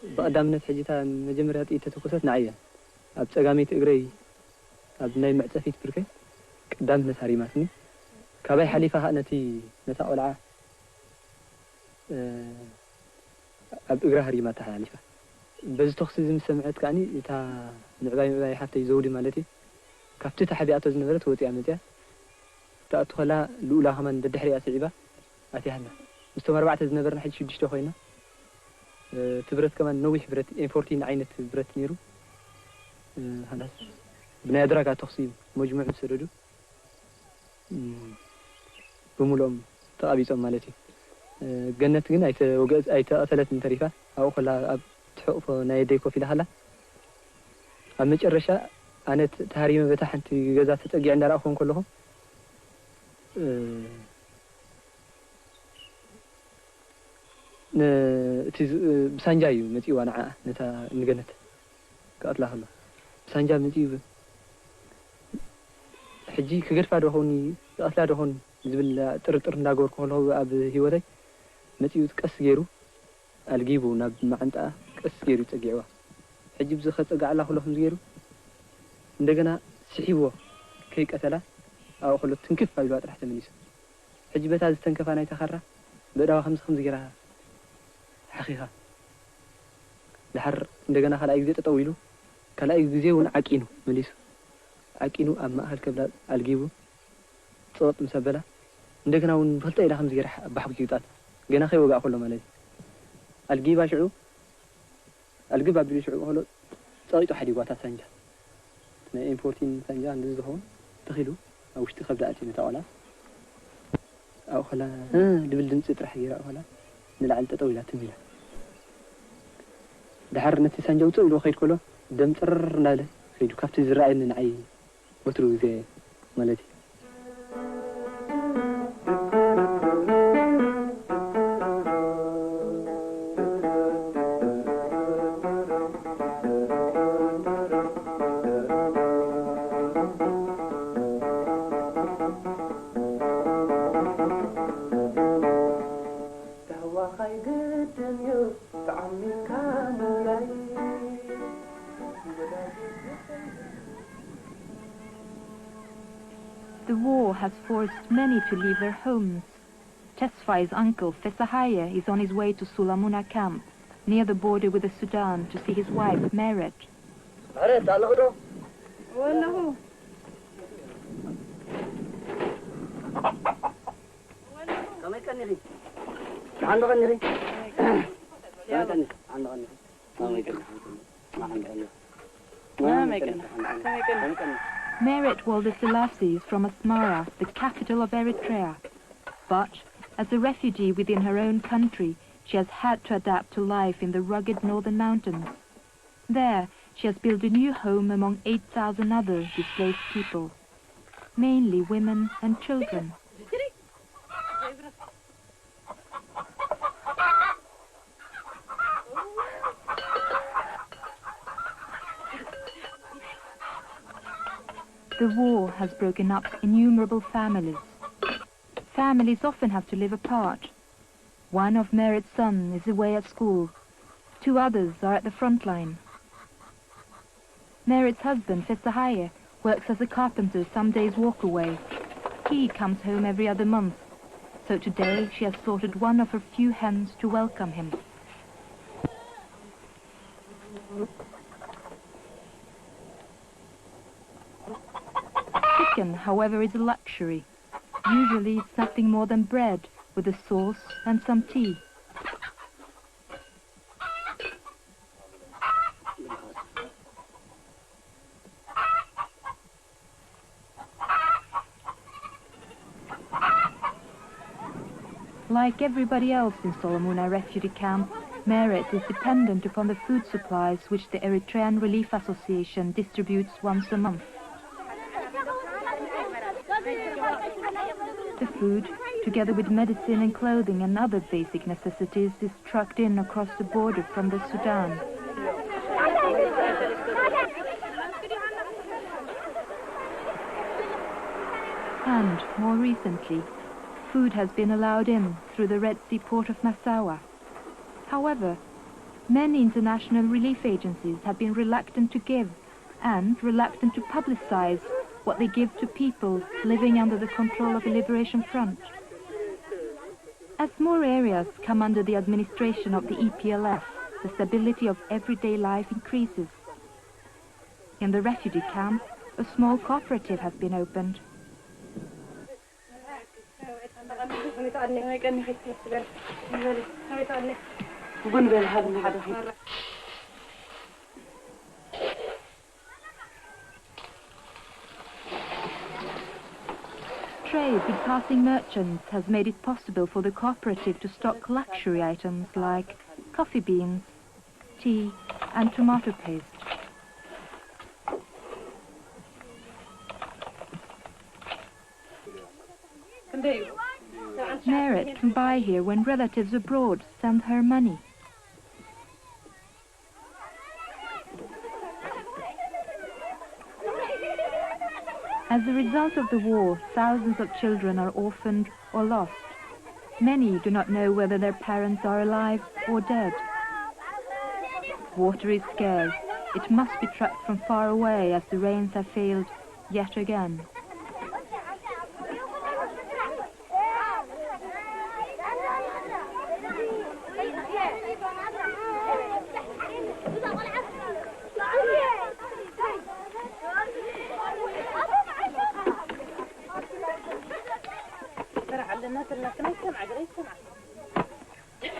بقدامنا حجتها مجمرات إيه تتوقفت نعيا أبتقامي تقري أبناي معتفيت بركي قدامنا ساريماتني كابي حليفة نتي نتا أولعة أبقرها ريماتها حليفة بس تخصي زي سمعت كاني تا نعباي حتى يزودي مالتي كافتي تحبياتو زنبرت وتي عمتيا تأدخلها الأولى همان الدحرية سعيبة أتيهنا مستوى 4 زنبرنا حد شو دشتو خوينا تبرت كمان نويح برت إنفورتين عينة برت نيرو هذا بناء درجة تخصيب مجموع مسردو بمولهم تقابيسهم مالتي جنت جن أيت أثلت من تريفة أو خلا تحقف نايديكو في لحالة أمج الرشاء أنا تهريم بتاع أنت جزات تجي عند رأفهم كلهم بسانجاي متي وانا نتا نجنت كأطلع الله بسانجا متي حجي كجرف هذا هوني أطلع ده هون زبل ترتر ناقور كله أب هيوتي متي تكس جيرو الجيبو نب ما عنده كس جيرو تجيوا حجي بزخت أجع الله كلهم جيرو عندنا سحيبه كيك أثلا أو خلو تنكف في الوقت راح تمنيس حجي بتاز تنكف أنا يتخرى بدأ 5 جرا حقيقة لحر عندنا خلا يجزي تطويله كلا يجزي ونعكينه مليس عكينه أما أهل كبلا الجيبه صوت مسبلة عندنا ونفلت إلى 5 جرا بحب كيوتات جنا خي وقع كله مالي الجيبه شعو الجيبه بيشعو هلو صاريتو حديقات سنجة نا 14 سنجة عند الزهون تخيلوا أو اشتخب دقتي متعالى أو خلا دبل دنس ترح يرا خلا نلعن تطويلات تميلة دحر نتي سنجة وتقولوا خير كله دم تر ناله خيدو كافت الزراعي إن نعي وترو زي مالتي The war has forced many to leave their homes. Tesfai's uncle, Fesahaya, is on his way to Sulamuna camp, near the border with the Sudan, to see his wife, Meret. Meret Walda Selassie is from Asmara, the capital of Eritrea. But, as a refugee within her own country, she has had to adapt to life in the rugged northern mountains. There, she has built a new home among 8,000 other displaced people, mainly women and children. The war has broken up innumerable families. Families often have to live apart. One of Meret's sons is away at school. 2 others are at the front line. Meret's husband, Fesahaya, works as a carpenter some days' walk away. He comes home every other month, so today she has slaughtered one of her few hens to welcome him. Chicken, however, is a luxury. Usually it's nothing more than bread with a sauce and some tea. Like everybody else in Solomuna refugee camp, Meret is dependent upon the food supplies which the Eritrean Relief Association distributes once a month. The food, together with medicine and clothing and other basic necessities, is trucked in across the border from the Sudan. And, more recently, food has been allowed in through the Red Sea port of Massawa. However, Many international relief agencies have been reluctant to give and reluctant to publicize what they give to people living under the control of the Liberation Front. As more areas come under the administration of the EPLF, the stability of everyday life increases. In the refugee camp, a small cooperative has been opened. Trade with passing merchants has made it possible for the cooperative to stock luxury items like coffee beans, tea and tomato paste. Merit can buy here when relatives abroad send her money. As a result of the war, thousands of children are orphaned or lost. Many do not know whether their parents are alive or dead. Water is scarce. It must be trucked from far away as the rains have failed yet again.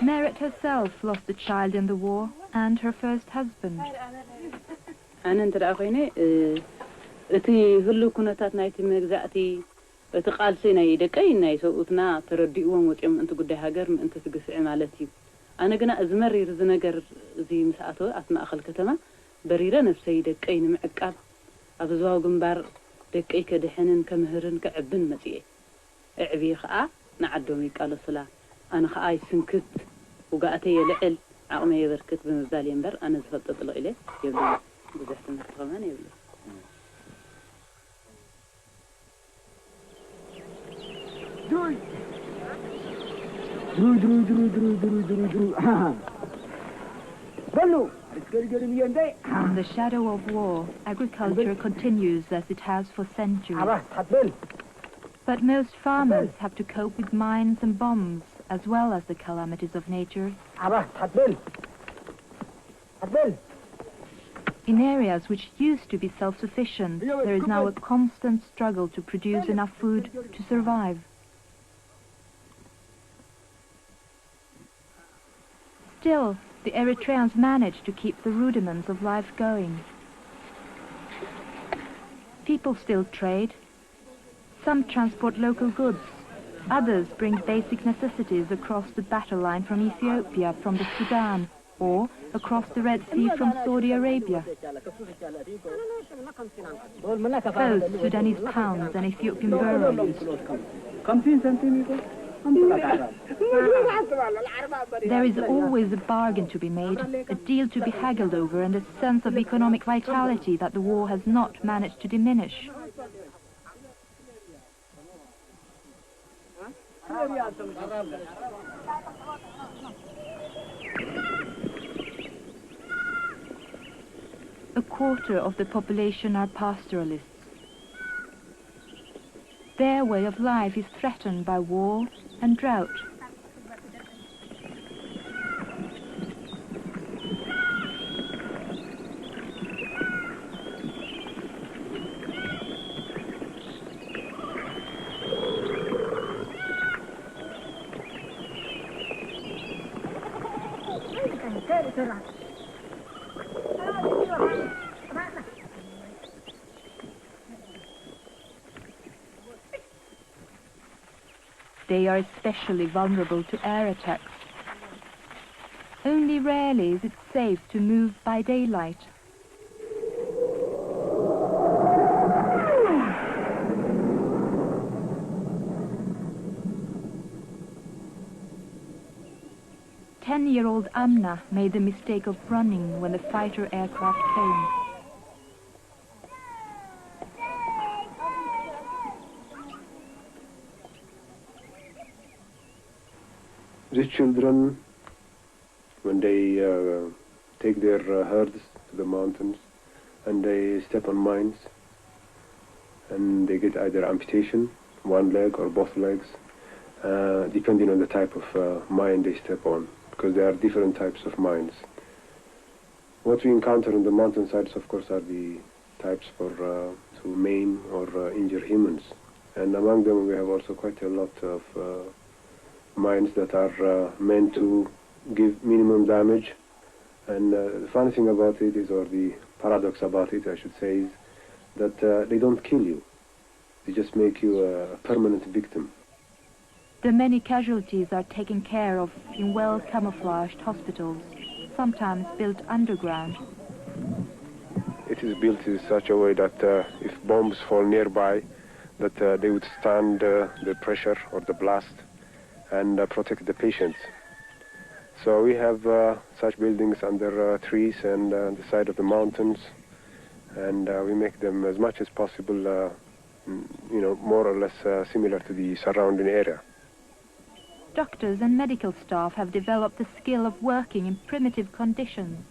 Merit herself lost a child in the war and her first husband. أنا أنت رأيني أتي هلو كنتات نايتي مجزأتي أتقال سينا يدكي نايس وأتنا ترديهم وتأم أنت قد هاجر من أنت تقصي مالتي أنا جنا أزمري رزنجر زي مساعته أثناء أخل كتمة بريرة نفسي يدكي نمعكاب أبزواو جنبار دكي كدحنن كمهرن كعبن مسيء عبي خاء نعدومي قالوا صلاة أنا خاء سنكت وقعتي لعل عقمي بركت بمبالي ينبر أنا زفطت له إليه يبدو بزحت من الغمان يبدو In the shadow of war, agriculture continues as it has for centuries. But most farmers have to cope with mines and bombs, as well as the calamities of nature. In areas which used to be self-sufficient, there is now a constant struggle to produce enough food to survive. Still, the Eritreans manage to keep the rudiments of life going. People still trade. Some transport local goods. Others bring basic necessities across the battle line from Ethiopia, from the Sudan, or across the Red Sea from Saudi Arabia. Both Sudanese pounds and Ethiopian birr are used. There is always a bargain to be made, a deal to be haggled over, and a sense of economic vitality that the war has not managed to diminish. A quarter of the population are pastoralists. Their way of life is threatened by war and drought. They are especially vulnerable to air attacks. Only rarely is it safe to move by daylight. Ten-year-old Amna made the mistake of running when the fighter aircraft came. The children when they take their herds to the mountains and they step on mines and they get either amputation, one leg or both legs, depending on the type of mine they step on, because there are different types of mines. What we encounter on the mountainsides, of course, are the types for to maim or injure humans. And among them we have also quite a lot of mines that are meant to give minimum damage. And the funny thing about it is, or the paradox about it, I should say, is that they don't kill you. They just make you a permanent victim. The many casualties are taken care of in well-camouflaged hospitals, sometimes built underground. It is built in such a way that if bombs fall nearby, that they would stand the pressure or the blast and protect the patients. So we have such buildings under trees and on the side of the mountains, and we make them as much as possible, you know, more or less similar to the surrounding area. Doctors and medical staff have developed the skill of working in primitive conditions.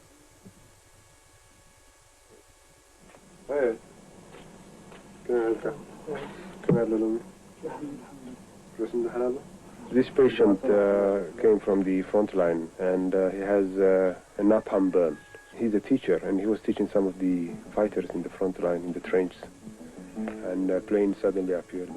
This patient came from the front line, and he has a napalm burn. He's a teacher, and he was teaching some of the fighters in the front line, in the trenches. And a plane suddenly appeared.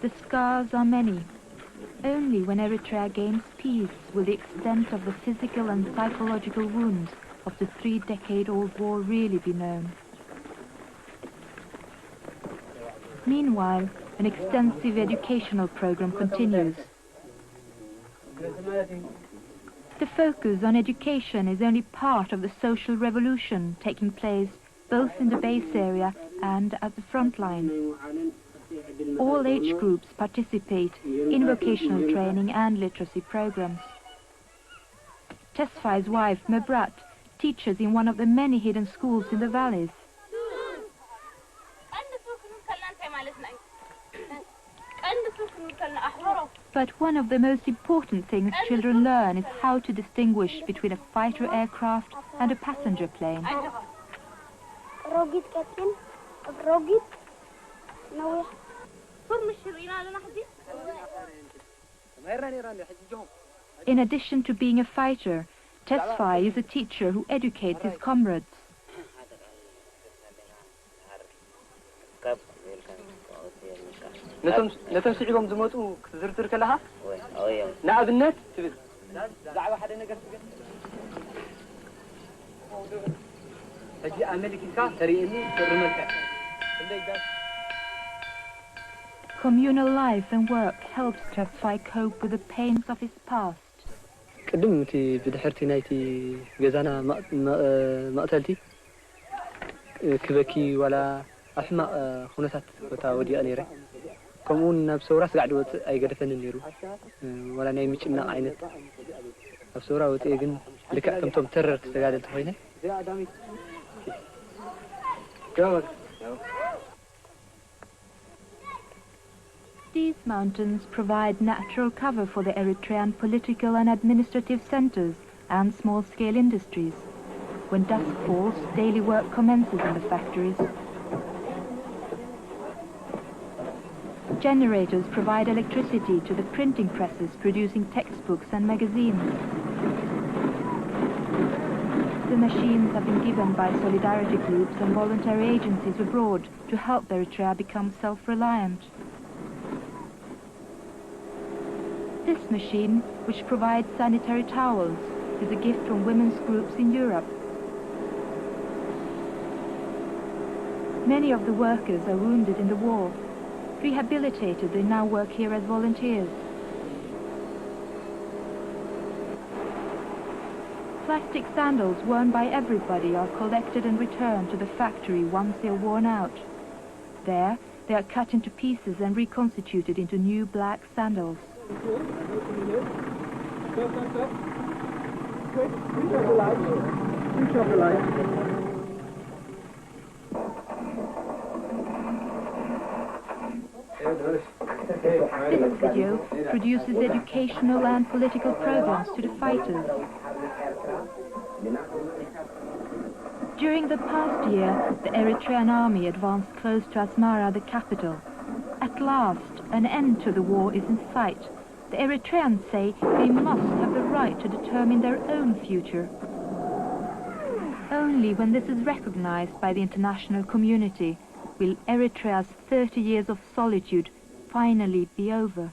The scars are many. Only when Eritrea gains peace will the extent of the physical and psychological wounds of the 3-decade-old war really be known. Meanwhile, an extensive educational program continues. The focus on education is only part of the social revolution taking place both in the base area and at the front line. All age groups participate in vocational training and literacy programs. Tesfai's wife, Mebrat, teaches in one of the many hidden schools in the valleys. But one of the most important things children learn is how to distinguish between a fighter aircraft and a passenger plane. In addition to being a fighter, Tesfai is a teacher who educates his comrades. نتم سعيهم زموتو كزرزر كلها نعم النت تبد دعوة حدا نقر تبد هجي أملك إنسان تريني ترملك. Communal life and work helps Tesfai cope with the pains of his past. قدم تي بدحرتي نايتي جزانا مقتلتي كبكي ولا أحمق خنثات وتاودي أنيره كمون بسورة قاعد وت أي قدفن النيرو ولا نايمش إننا عينت بسورة وتيجن لك كم توم ترر تستقعد التخينة. These mountains provide natural cover for the Eritrean political and administrative centers and small-scale industries. When dusk falls, daily work commences in the factories. Generators provide electricity to the printing presses producing textbooks and magazines. The machines have been given by solidarity groups and voluntary agencies abroad to help Eritrea become self-reliant. This machine, which provides sanitary towels, is a gift from women's groups in Europe. Many of the workers are wounded in the war. Rehabilitated, they now work here as volunteers. Plastic sandals worn by everybody are collected and returned to the factory once they are worn out. There, they are cut into pieces and reconstituted into new black sandals. This video produces educational and political programs to the fighters. During the past year, the Eritrean army advanced close to Asmara, the capital. At last, an end to the war is in sight. The Eritreans say they must have the right to determine their own future. Only when this is recognized by the international community will Eritrea's 30 years of solitude finally be over.